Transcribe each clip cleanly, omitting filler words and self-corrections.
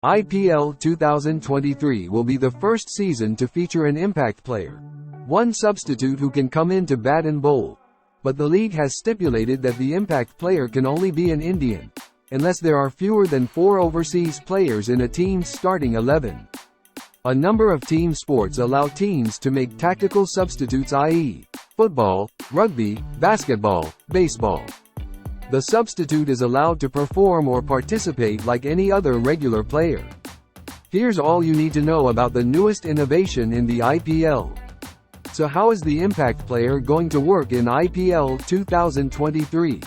IPL 2023 will be the first season to feature an impact player. One substitute who can come in to bat and bowl. But the league has stipulated that the impact player can only be an Indian, unless there are fewer than 4 overseas players in a team's starting 11. A number of team sports allow teams to make tactical substitutes, i.e., football, rugby, basketball, baseball. The substitute is allowed to perform or participate like any other regular player. Here's all you need to know about the newest innovation in the IPL. So how is the impact player going to work in IPL 2023?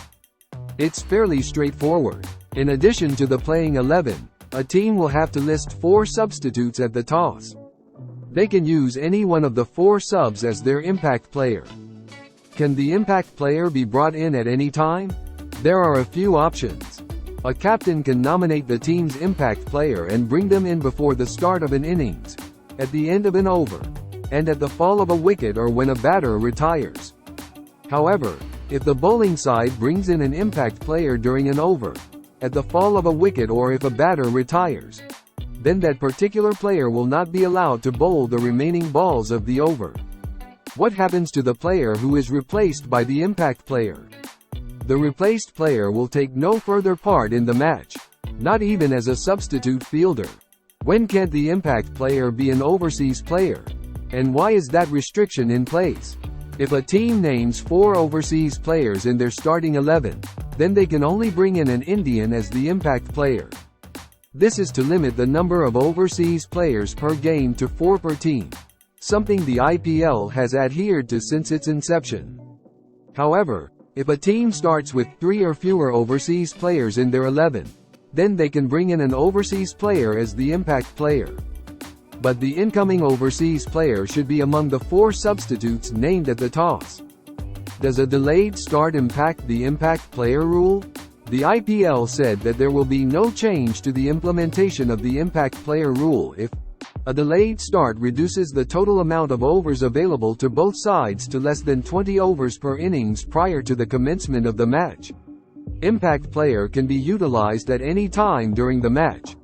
It's fairly straightforward. In addition to the playing 11, a team will have to list 4 substitutes at the toss. They can use any one of the 4 subs as their impact player. Can the impact player be brought in at any time? There are a few options. A captain can nominate the team's impact player and bring them in before the start of an innings, at the end of an over, and at the fall of a wicket or when a batter retires. However, if the bowling side brings in an impact player during an over, at the fall of a wicket or if a batter retires, then that particular player will not be allowed to bowl the remaining balls of the over. What happens to the player who is replaced by the impact player? The replaced player will take no further part in the match, not even as a substitute fielder. When can't the impact player be an overseas player? And why is that restriction in place? If a team names 4 overseas players in their starting 11, then they can only bring in an Indian as the impact player. This is to limit the number of overseas players per game to 4 per team, something the IPL has adhered to since its inception. However, if a team starts with 3 or fewer overseas players in their 11, then they can bring in an overseas player as the impact player. But the incoming overseas player should be among the 4 substitutes named at the toss. Does a delayed start impact the impact player rule? The IPL said that there will be no change to the implementation of the impact player rule if a delayed start reduces the total amount of overs available to both sides to less than 20 overs per innings prior to the commencement of the match. Impact player can be utilized at any time during the match,